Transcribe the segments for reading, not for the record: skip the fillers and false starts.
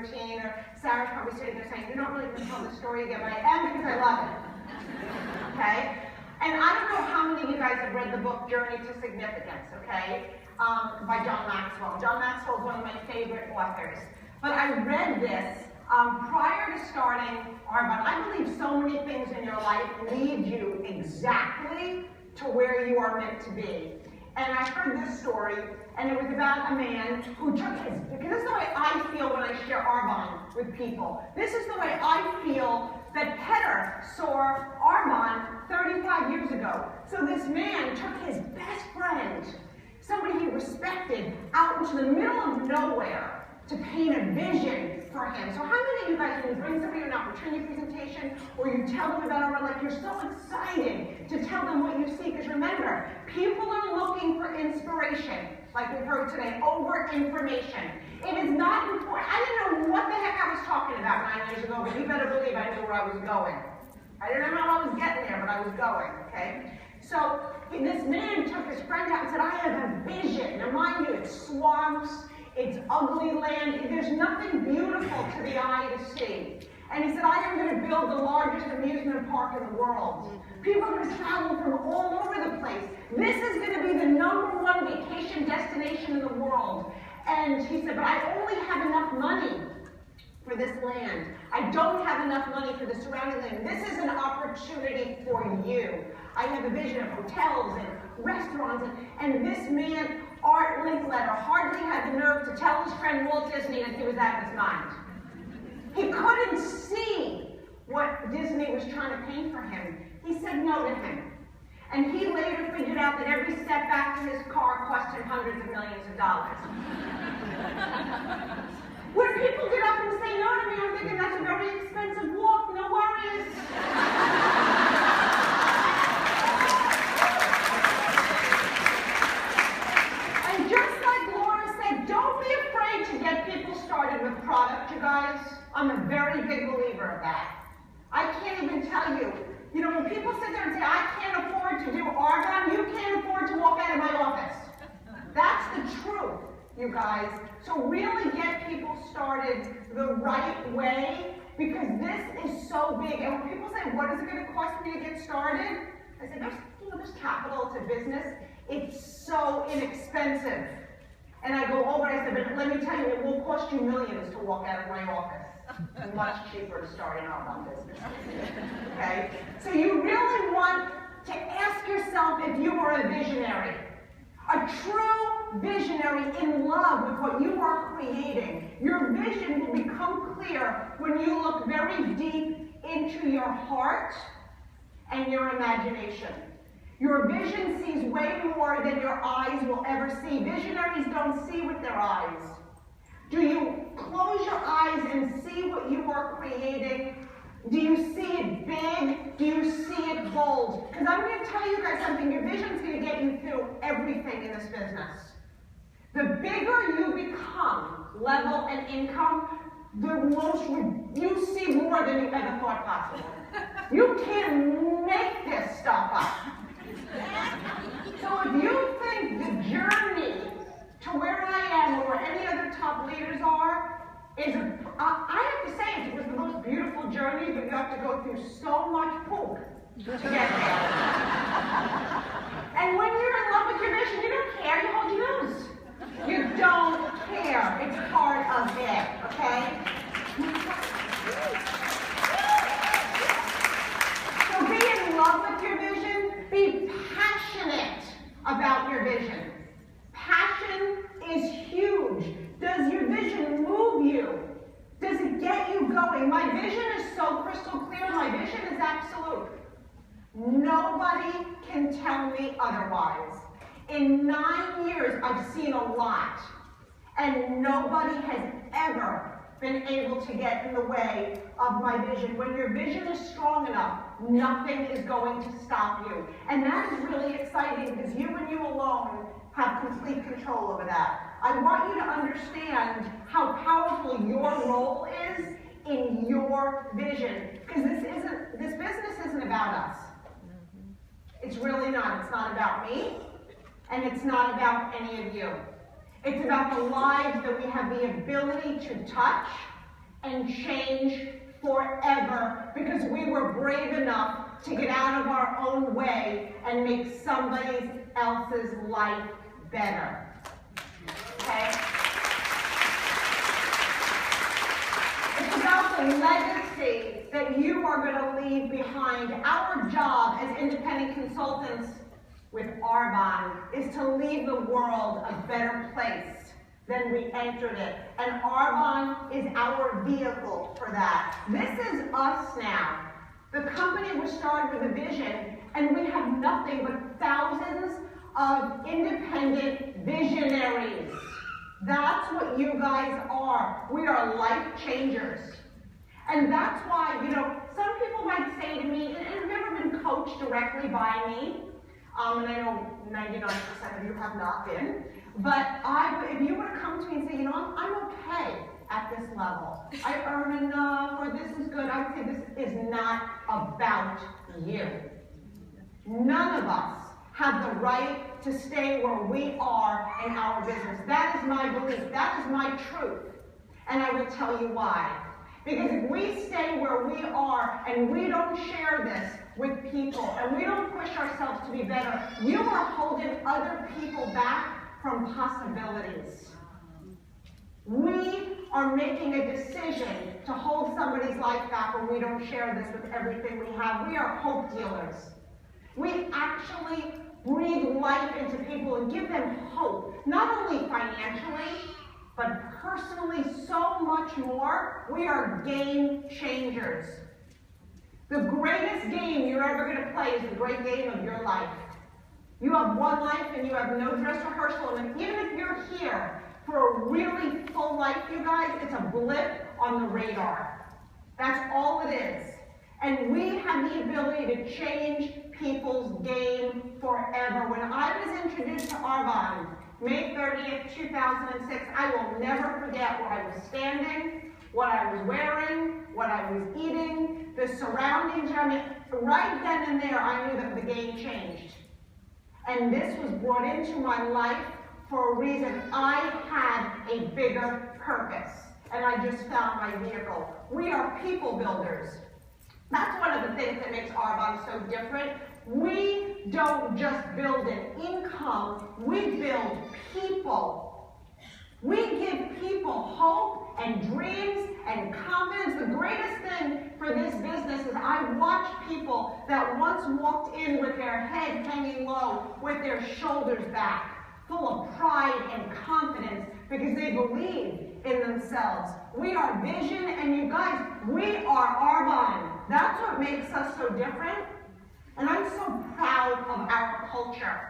routine, or Sarah's probably sitting there saying, you're not really going to tell the story again, but I am because I love it. Okay? And I don't know how many of you guys have read the book Journey to Significance, okay? By John Maxwell. John Maxwell is one of my favorite authors. But I read this prior to starting Arbonne. I believe so many things in your life lead you exactly to where you are meant to be. And I heard this story, and it was about a man who took his, because this is the way I feel when I share Arbonne with people. This is the way I feel that Petter saw Arbonne 35 years ago. So this man took his best friend, somebody he respected, out into the middle of nowhere to paint a vision for him. So how many of you guys, when you bring somebody to an opportunity presentation, or you tell them about Arbonne, like you're so excited to tell them what you see? Because remember, people are looking for inspiration, like we've heard today, over information. It is not important. I didn't know what the heck I was talking about 9 years ago, but you better believe I knew where I was going. I didn't know how I was getting there, but I was going, okay? So this man took his friend out and said, I have a vision. Now mind you, it's swamps, it's ugly land, there's nothing beautiful to the eye to see. And he said, I am going to build the largest amusement park in the world. People are going to travel from all over the place. This is going to be the #1 vacation destination in the world. And he said, but I only have enough money for this land. I don't have enough money for the surrounding land. This is an opportunity for you. I have a vision of hotels and restaurants, and this man, Art Linkletter, hardly had the nerve to tell his friend Walt Disney that he was out of his mind. He couldn't see what Disney was trying to paint for him. He said no to him. And he later figured out that every step back to his car cost him hundreds of millions of dollars. When people get up and say no to me, I'm thinking that's a very expensive walk, no worries. And just like Laura said, don't be afraid to get people started with product, you guys. I'm a very big believer of that. I can't even tell you, when people sit there and say, I can't afford to do Arbonne, you can't afford to walk out of my office. That's the truth, you guys. So really get people started the right way, because this is so big. And when people say, what is it going to cost me to get started? I say, there's capital to business. It's so inexpensive. And I go over and I say, but let me tell you, it will cost you millions to walk out of my office. It's much cheaper to start an Arbonne business. Okay? So you really want to ask yourself if you are a visionary. A true visionary in love with what you are creating. Your vision will become clear when you look very deep into your heart and your imagination. Your vision sees way more than your eyes will ever see. Visionaries don't see with their eyes. Do you close your eyes and see what you are creating? Do you see it big? Do you see it bold? Because I'm going to tell you guys something. Your vision is going to get you through everything in this business. The bigger you become, level and income, you see more than you ever thought possible. You can't make this stuff up. So if you think the journey to where I am or where any other top leaders are, I have to say it was the most beautiful journey, but you have to go through so much poop to get there. And when you're in love with your vision, you don't care, you hold your nose. You don't care. It's part of it, okay? So be in love with your vision. Be passionate about your vision. Passion is huge. Does your vision move you? Does it get you going? My vision is so crystal clear. My vision is absolute. Nobody can tell me otherwise. In 9 years, I've seen a lot, and nobody has ever been able to get in the way of my vision. When your vision is strong enough, nothing is going to stop you. And that is really exciting, because you and you alone have complete control over that. I want you to understand how powerful your role is in your vision, because this business isn't about us. It's really not. It's not about me, and it's not about any of you. It's about the lives that we have the ability to touch, and change forever because we were brave enough to get out of our own way and make somebody else's life better. Okay? It's about the legacy that you are going to leave behind. Our job as independent consultants with Arbonne is to leave the world a better place than we entered it. And Arbonne is our vehicle for that. This is us now. The company was started with a vision, and we have nothing but thousands of independent visionaries. That's what you guys are. We are life changers. And that's why, some people might say to me, and I've never been coached directly by me, and I know 99% of you have not been, but if you were to come to me and say, I'm okay at this level, I earn enough, or this is good, I would say this is not about you. None of us have the right to stay where we are in our business. That is my belief. That is my truth. And I will tell you why. Because if we stay where we are and we don't share this with people and we don't push ourselves to be better, you are holding other people back from possibilities. We are making a decision to hold somebody's life back when we don't share this with everything we have. We are hope dealers. We actually breathe life into people and give them hope, not only financially, but personally, so much more. We are game changers. The greatest game you're ever going to play is the great game of your life. You have one life and you have no dress rehearsal, and even if you're here for a really full life, you guys, it's a blip on the radar. That's all it is. And we have the ability to change people's game forever. When I was introduced to Arbonne, May 30th, 2006, I will never forget where I was standing, what I was wearing, what I was eating, the surroundings. Right then and there, I knew that the game changed. And this was brought into my life for a reason. I had a bigger purpose, and I just found my vehicle. We are people builders. That's one of the things that makes Arbonne so different. We don't just build an income, we build people. We give people hope and dreams and confidence. The greatest thing for this business is I watch people that once walked in with their head hanging low, with their shoulders back, full of pride and confidence because they believe in themselves. We are vision, and you guys, we are Arbonne. That's what makes us so different. And I'm so proud of our culture.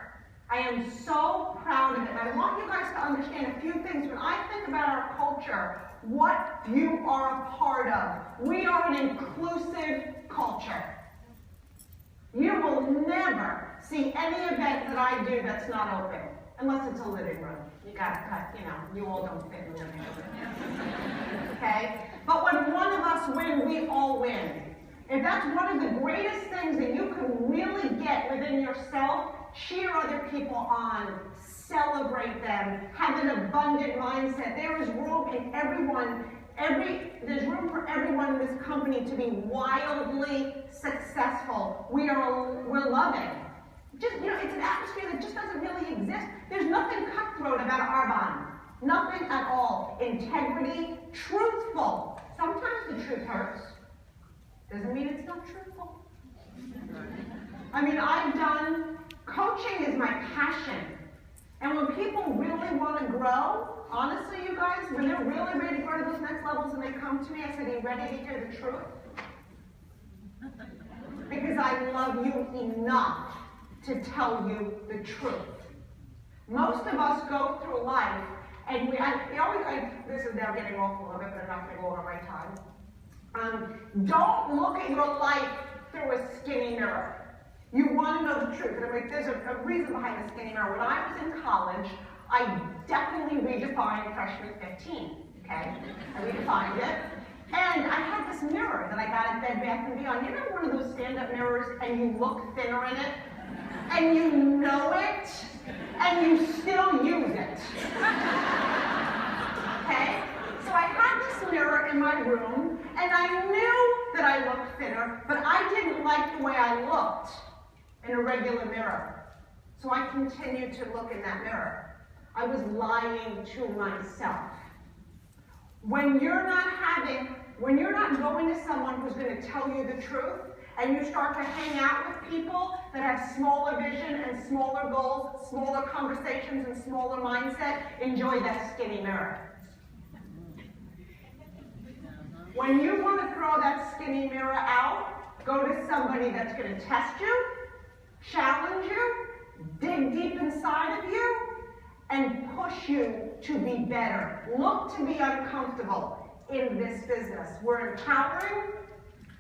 I am so proud of it. And I want you guys to understand a few things. When I think about our culture, what you are a part of, we are an inclusive culture. You will never see any event that I do that's not open, unless it's a living room. You gotta cut, you all don't fit in the living room. Okay? But when one of us win, we all win. If that's one of the greatest things that you can really get within yourself, cheer other people on, celebrate them, have an abundant mindset. There is room in there's room for everyone in this company to be wildly successful. We're loving. It's an atmosphere that just doesn't really exist. There's nothing cutthroat about Arbonne. Nothing at all. Integrity, truthful. Sometimes the truth hurts. Doesn't mean it's not truthful. Coaching is my passion. And when people really want to grow, honestly, you guys, when they're really ready to go to those next levels and they come to me, I said, are you ready to hear the truth? Because I love you enough to tell you the truth. Most of us go through life, and this is now getting off a little bit, but I'm not going to go over my time. Don't look at your life through a skinny mirror. You want to know the truth. There's a reason behind the skinny mirror. When I was in college, I definitely redefined freshman 15, okay? I redefined it. And I had this mirror that I got at Bed Bath & Beyond. You know one of those stand-up mirrors and you look thinner in it? And you know it, and you still use it. Okay? So I had this glass mirror in my room, and I knew that I looked thinner, but I didn't like the way I looked in a regular mirror. So I continued to look in that mirror. I was lying to myself. When you're not going to someone who's going to tell you the truth, and you start to hang out with people that have smaller vision and smaller goals, smaller conversations and smaller mindset, enjoy that skinny mirror. When you want to throw that skinny mirror out, go to somebody that's going to test you, challenge you, dig deep inside of you, and push you to be better. Look to be uncomfortable in this business. We're empowering,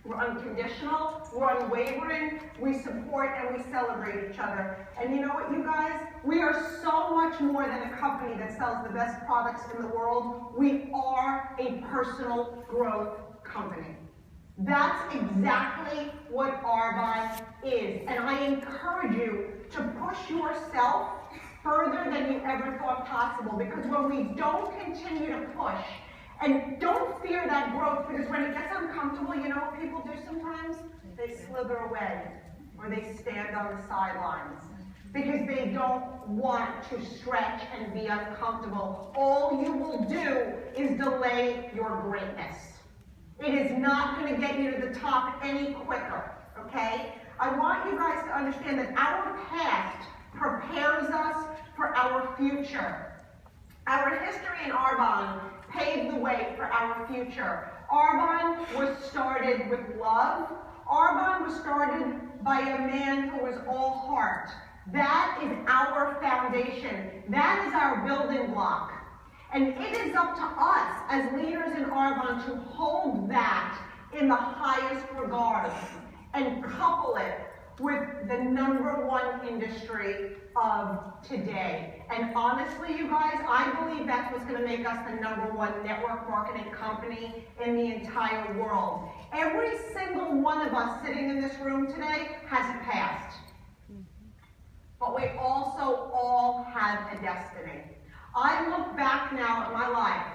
we're unconditional, we're unwavering, we support and we celebrate each other. And you know what, you guys? We are so much more than a company that sells the best products in the world. We are a personal growth company. That's exactly what Arbonne is. And I encourage you to push yourself further than you ever thought possible, because when we don't continue to push, and don't fear that growth, because when it gets uncomfortable, you know what people do sometimes? They slither away, or they stand on the sidelines, because they don't want to stretch and be uncomfortable. All you will do is delay your greatness. It is not going to get you to the top any quicker, okay? I want you guys to understand that our past prepares us for our future. Our history in Arbonne paved the way for our future. Arbonne was started with love. Arbonne was started by a man who was all heart. That is our foundation. That is our building block. And it is up to us as leaders in Arbonne to hold that in the highest regard and couple it with the #1 industry of today. And honestly, you guys, I believe that's what's going to make us the #1 network marketing company in the entire world. Every single one of us sitting in this room today has a past. But we also all have a destiny. I look back now at my life,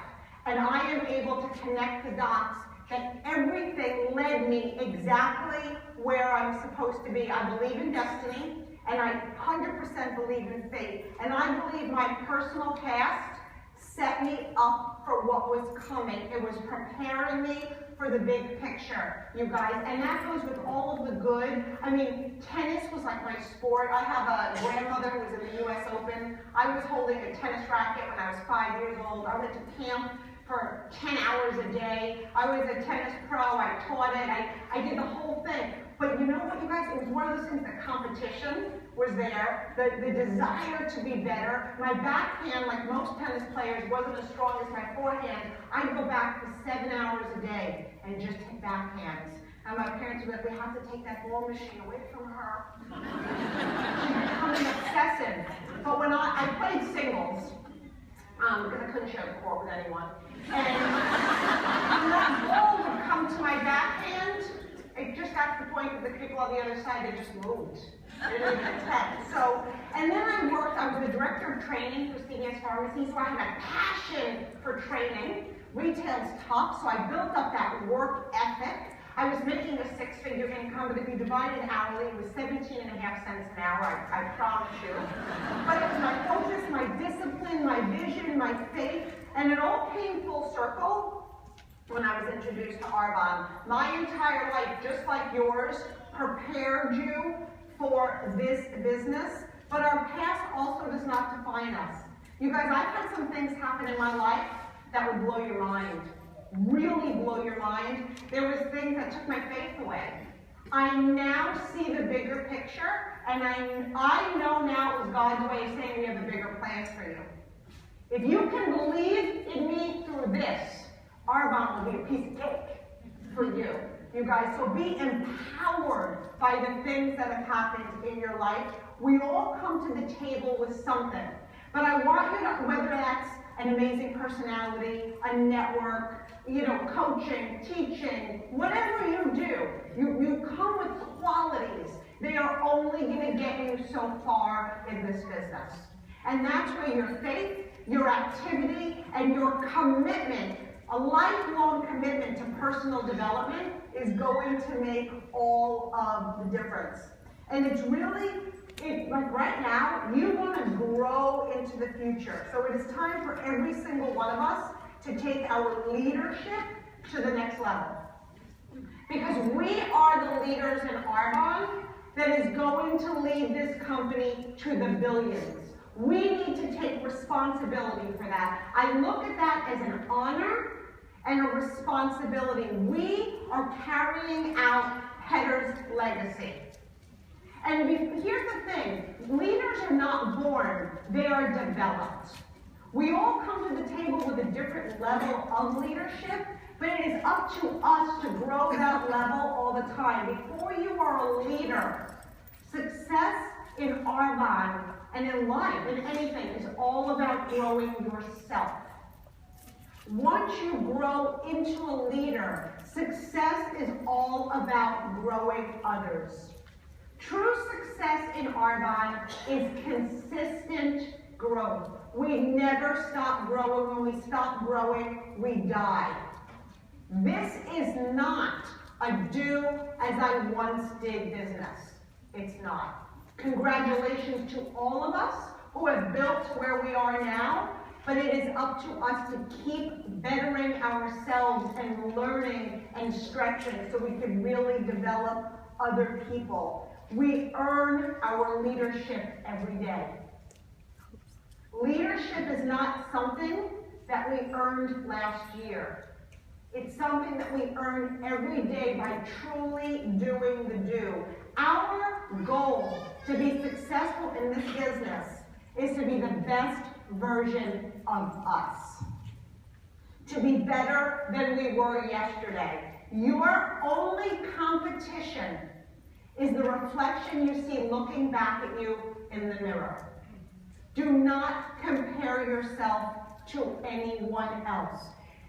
and I am able to connect the dots that everything led me exactly where I'm supposed to be. I believe in destiny, and I 100% believe in fate. And I believe my personal past set me up for what was coming. It was preparing me for the big picture, you guys. And that goes with all of the good. I mean, tennis was like my sport. I have a grandmother who was in the US Open. I was holding a tennis racket when I was 5 years old. I went to camp for 10 hours a day. I was a tennis pro. I taught it. I did the whole thing. But you know what, you guys? It was one of those things, the competition was there, the desire to be better. My backhand, like most tennis players, wasn't as strong as my forehand. I'd go back for 7 hours a day and just hit backhands. And my parents would be like, we have to take that ball machine away from her. She's becoming obsessive. But when I played singles, because I couldn't share the court with anyone, and when that ball would come to my backhand, it just got to the point that the people on the other side, they just moved. They didn't even attend. So, and then I was the director of training for CVS Pharmacy, so I had a passion for training. Retail's tough, so I built up that work ethic. I was making a 6-figure income, but if you divide it hourly, it was 17.5 cents an hour, I promise you. But it was my focus, my discipline, my vision, my faith, and it all came full circle when I was introduced to Arbonne. My entire life, just like yours, prepared you for this business, but our past also does not define us. You guys, I've had some things happen in my life that would blow your mind. Really blow your mind. There was things that took my faith away. I now see the bigger picture, and I know now it was God's way of saying we have a bigger plans for you. If you can believe in me through this, Arbonne will be a piece of cake for you. You guys, so be empowered by the things that have happened in your life. We all come to the table with something. But I want you to, whether that's an amazing personality, a network, coaching, teaching, whatever you do, you come with qualities. They are only going to get you so far in this business. And that's where your faith, your activity, and your commitment A lifelong commitment to personal development is going to make all of the difference. And it's really, like right now, you want to grow into the future. So it is time for every single one of us to take our leadership to the next level. Because we are the leaders in Arbonne that is going to lead this company to the billions. We need to take responsibility for that. I look at that as an honor and a responsibility. We are carrying out Heather's legacy. And here's the thing, leaders are not born, they are developed. We all come to the table with a different level of leadership, but it is up to us to grow that level all the time. Before you are a leader, success in Arbonne and in life, in anything, is all about growing yourself. Once you grow into a leader, success is all about growing others. True success in Arbonne is consistent growth. We never stop growing. When we stop growing, we die. This is not a do as I once did business. It's not. Congratulations to all of us who have built where we are now, but it is up to us to keep bettering ourselves and learning and stretching so we can really develop other people. We earn our leadership every day. Leadership is not something that we earned last year. It's something that we earn every day by truly doing the do. Our goal to be successful in this business is to be the best version of us. To be better than we were yesterday. Your only competition is the reflection you see looking back at you in the mirror. Do not compare yourself to anyone else.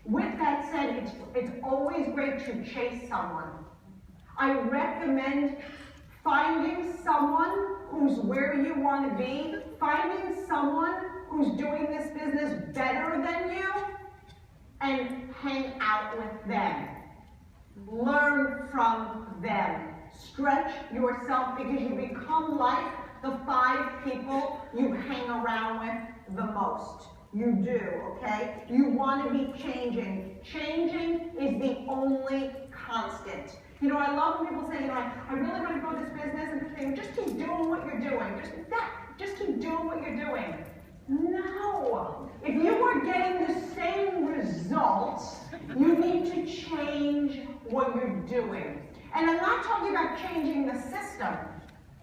With that said, it's always great to chase someone. I recommend finding someone who's where you want to be, finding someone who's doing this business better than you, and hang out with them. Learn from them. Stretch yourself because you become like the 5 people you hang around with the most. You do, okay? You want to be changing. Changing is the only constant. You know, I love when people say, you know, I really want to grow this business, and they say, just keep doing what you're doing. Just keep doing what you're doing. No. If you are getting the same results, you need to change what you're doing. And I'm not talking about changing the system.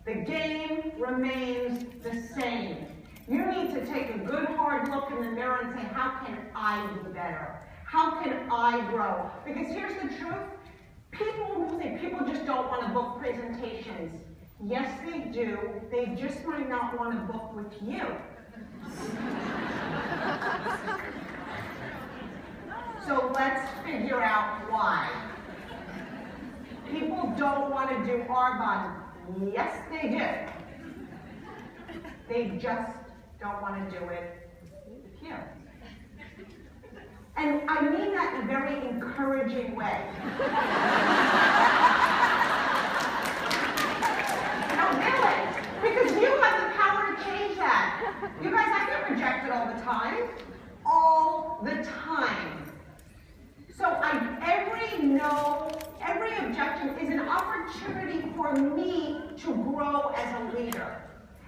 The game remains the same. You need to take a good hard look in the mirror and say, how can I do better? How can I grow? Because here's the truth. People just don't want to book presentations. Yes, they do. They just might not want to book with you. So let's figure out why. People don't want to do Arbonne. Yes, they do. They just don't want to do it with you. And I mean that in a very encouraging way. No, really. Because you have the power to change that. You guys, I get rejected all the time. All the time. So every objection is an opportunity for me to grow as a leader.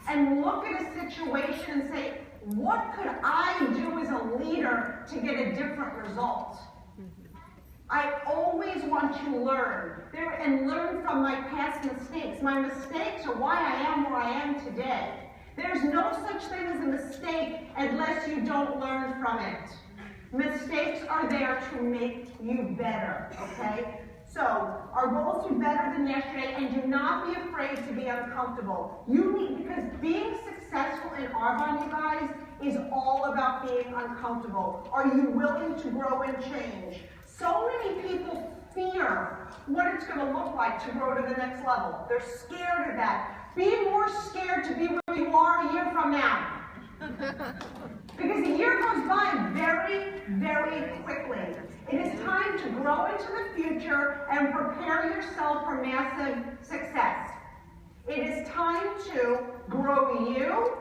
And look at a situation and say, what could I do as a leader to get a different result? I always want to learn and learn from my past mistakes. My mistakes are why I am where I am today. There's no such thing as a mistake unless you don't learn from it. Mistakes are there to make you better, okay? So, our goal is to be better than yesterday, and do not be afraid to be uncomfortable. Because being successful in Arbonne, you guys, is all about being uncomfortable. Are you willing to grow and change? So many people fear what it's going to look like to grow to the next level. They're scared of that. Be more scared to be where you are a year from now. Because a year goes by very, very quickly. It is time to grow into the future and prepare yourself for massive success. It is time to grow you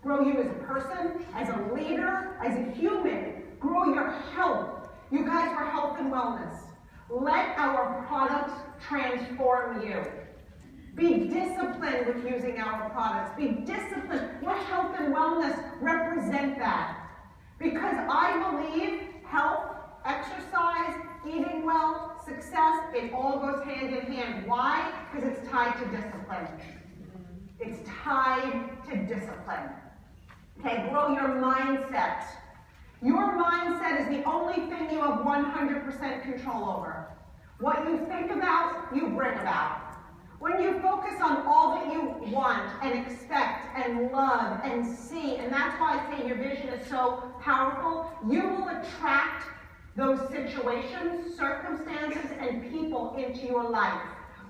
as a person, as a leader, as a human. Grow your health. You guys are health and wellness. Let our products transform you. Be disciplined with using our products. Be disciplined. Let health and wellness represent that. Because I believe health, exercise, eating well, success, it all goes hand in hand. Why? Because it's tied to discipline. It's tied to discipline. Okay, grow your mindset. Your mindset is the only thing you have 100% control over. What you think about, you bring about. When you focus on all that you want and expect and love and see, and that's why I say your vision is so powerful, you will attract those situations, circumstances, and people into your life.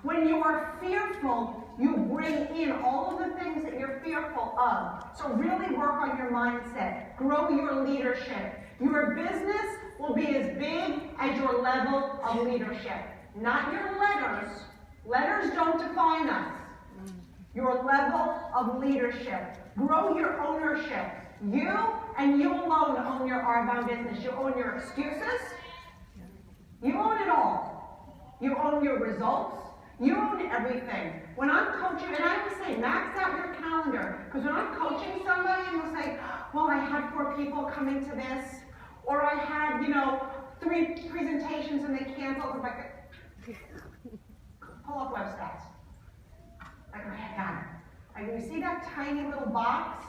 When you are fearful, you bring in all of the things that you're fearful of. So really work on your mindset. Grow your leadership. Your business will be as big as your level of leadership. Not your letters. Letters don't define us. Your level of leadership. Grow your ownership. You and you alone own your Arbonne business. You own your excuses. You own it all. You own your results. You own everything. When I'm coaching, and I always say, max out your calendar. Because when I'm coaching somebody, and they'll say, well, I had 4 people coming to this. Or I had, 3 presentations and they canceled. I'm like, pull up websites. I go, hey, God. You see that tiny little box?